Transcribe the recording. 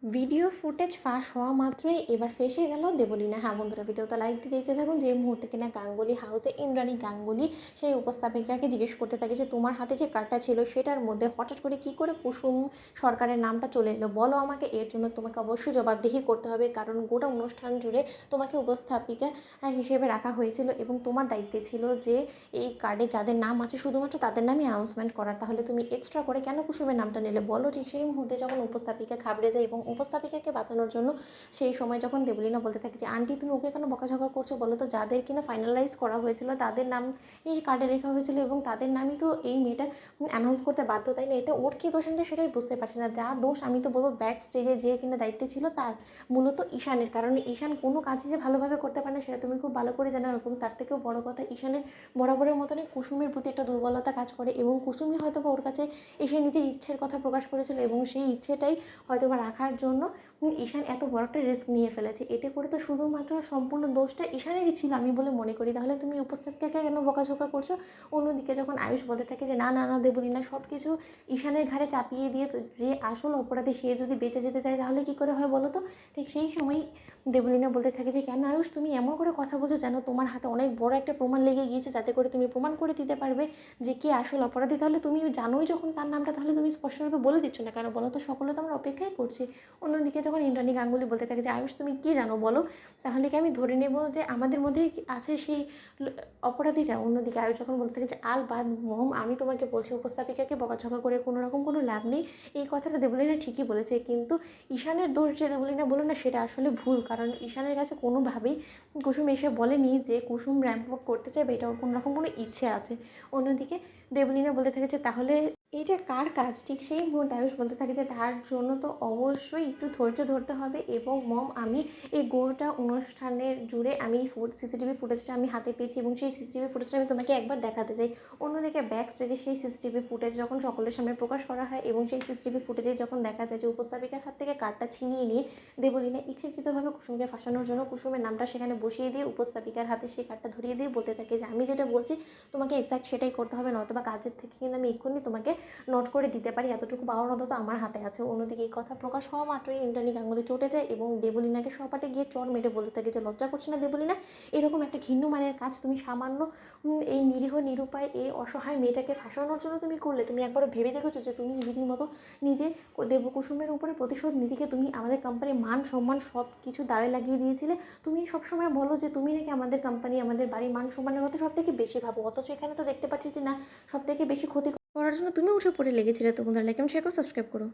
Video footage ফাঁস হওয়া মাত্রই এবার ফেঁসে গেল দেবলীনা। হ্যাঁ বন্ধুরা, ভিডিওটা লাইক দিয়ে দেখতে থাকুন। যে মুহূর্তে কিনা গাঙ্গুলি হাউসে ইন্দ্রাণী গাঙ্গুলি সেই উপস্থাপিকাকে জিজ্ঞেস করতে থাকে যে তোমার হাতে যে কার্ডটা ছিল সেটার মধ্যে হঠাৎ করে কী করে কুসুম সরকারের নামটা চলে এলো, বলো আমাকে। এর জন্য তোমাকে অবশ্যই জবাবদিহি করতে হবে, কারণ গোটা অনুষ্ঠান জুড়ে তোমাকে উপস্থাপিকা হিসেবে রাখা হয়েছিল এবং তোমার দায়িত্বে ছিল যে এই কার্ডে যাদের নাম আছে শুধুমাত্র তাদের নামই অ্যানাউন্সমেন্ট করার। তাহলে তুমি এক্সট্রা করে কেন কুসুমের নামটা নিলে বলো। ঠিক সেই মুহূর্তে যখন উপস্থাপিকা ঘাবড়ে যায় এবং উপস্থাপিকাকে বাঁচানোর জন্য সেই সময় যখন দেবলীনা বলতে থাকে যে আন্টি তুমি ওকে কেন বকাঝকা করছো বলো তো, যাদের কিনা ফাইনালাইজ করা হয়েছিল তাদের নাম এই কার্ডে লেখা হয়েছিল এবং তাদের নামই তো এই মেয়েটা অ্যানাউন্স করতে বাধ্য, তাই না? এতে ওর কী দোষ আমি সেটাই বুঝতে পারছি না। যা দোষ আমি তো বলবো ব্যাক স্টেজে যে কিনা দায়িত্বে ছিল তার, মূলত ঈশানের। কারণ ঈশান কোনো কাজই যে ভালোভাবে করতে পারে না সেটা তুমি খুব ভালো করে জানো, এবং তার থেকেও বড় কথা ঈশানের বরাবরের মতনই কুসুমের প্রতি একটা দুর্বলতা কাজ করে এবং কুসুমই হয়তো বা ওর কাছে এসে নিজের ইচ্ছের কথা প্রকাশ করেছিল এবং সেই ইচ্ছেটাই হয়তো বা রাখার জন্য ঈশান এত বড় একটা রিস্ক নিয়ে ফেলেছে। এতে করে তো শুধুমাত্র সম্পূর্ণ দোষটা ঈশানেরই ছিল আমি বলে মনে করি। তাহলে তুমি উপস্থাপিকাকে কেন বকাঝকা করছো? অন্যদিকে যখন আয়ুষ বলতে থাকে যে না না না দেবলীনা, সব কিছু ঈশানের ঘাড়ে চাপিয়ে দিয়ে তো যে আসল অপরাধী সে যদি বেঁচে যেতে চায় তাহলে কী করে হয় বলো তো। ঠিক সেই সময়ই দেবলীনা বলতে থাকে যে কেন আয়ুষ তুমি এমন করে কথা বলছো যেন তোমার হাতে অনেক বড় একটা প্রমাণ লেগে গিয়েছে, যাতে করে তুমি প্রমাণ করে দিতে পারবে যে কে আসল অপরাধী। তাহলে তুমি জানোই যখন তার নামটা, তাহলে তুমি স্পষ্টভাবে বলে দিচ্ছ না কেন বলো তো? সকলে তো আমরা অপেক্ষাই করছি। অন্যদিকে যখন ইন্দ্রাণী গাঙ্গুলি বলতে থাকে যে আয়ুষ তুমি কী জানো বলো, তাহলে কি আমি ধরে নেব যে আমাদের মধ্যেই আছে সেই অপরাধীটা? অন্যদিকে আয়ুষ যখন বলতে থাকে যে আল বাদ মোহম, আমি তোমাকে বলছি উপস্থাপিকাকে বকাঝকা করে কোনো রকম কোনো লাভ নেই। এই কথাটা দেবলীনা ঠিকই বলেছে, কিন্তু ঈশানের দোষ যে দেবলীনা বলো না সেটা আসলে ভুল। কারণ ঈশানের কাছে কোনোভাবেই কুসুম এসে বলেনি যে কুসুম র্যাম্প ওয়াক করতে চাইবে, এটা ওর কোনো রকম কোনো ইচ্ছে আছে। অন্যদিকে দেবলীনা বলতে থাকে যে তাহলে এটা কার কাজ? ঠিক সেই মুহূর্তে আয়ুষ বলতে থাকে যে তার জন্য তো অবশ্যই একটু ধৈর্য ধরতে হবে এবং মম আমি এই গোটা অনুষ্ঠানের জুড়ে আমি সিসিটিভি ফুটেজটা আমি হাতে পেয়েছি এবং সেই সিসিটিভি ফুটেজটা আমি তোমাকে একবার দেখাতে চাই। অন্যদিকে ব্যাক স্টেজে সেই সিসিটিভি ফুটেজ যখন সকলের সামনে প্রকাশ করা হয় এবং সেই সিসিটিভি ফুটেজে যখন দেখা যায় যে উপস্থাপিকার হাত থেকে কার্ডটা ছিনিয়ে নিয়ে দেবলীনা ইচ্ছাকৃতভাবে কুসুমকে ফাঁসানোর জন্য কুসুমের নামটা সেখানে বসিয়ে দিয়ে উপস্থাপিকার হাতে সেই কার্ডটা ধরিয়ে দিয়ে বলতে থাকে যে আমি যেটা বলছি তোমাকে এক্স্যাক্ট সেটাই করতে হবে, নয়তো বা কাজের থেকে কিন্তু আমি এক্ষুনি তোমাকে নোট করে দিতে পারি, এতটুকু পাওয়ার অন্তত আমার হাতে আছে। অন্যদিকে এই কথা প্রকাশ হওয়া মাত্রই ইন্দ্রাণী গাঙ্গুলি চটে যায় এবং দেবলীনাকে সপাটে গিয়ে চর মেরে বলতে থাকে যে লজ্জা করছে না দেবলীনা, এরকম একটা ঘিন্ন মানের কাজ তুমি সামান্য এই নিরীহ নিরুপায় এই অসহায় মেয়েটাকে ফাঁসানোর জন্য তুমি করলে? তুমি একবার ভেবে দেখেছো যে তুমি রীতিমতো নিজে দেবকুসুমের উপরে প্রতিশোধ নিতে তুমি আমাদের কোম্পানির মান সম্মান সব কিছু দায়ে লাগিয়ে দিয়েছিলে। তুমি সবসময় বলো যে তুমি নাকি আমাদের কোম্পানি আমাদের বাড়ির মান সম্মানের কথা সব থেকে বেশি ভাবো, অথচ এখানে তো দেখতে পাচ্ছি যে না, সব থেকে বেশি ক্ষতি করার জন্য তুমি উঠে পড়ে লেগেছিলে। তো বন্ধুরা লাইক এবং শেয়ার করো, সাবস্ক্রাইব করো।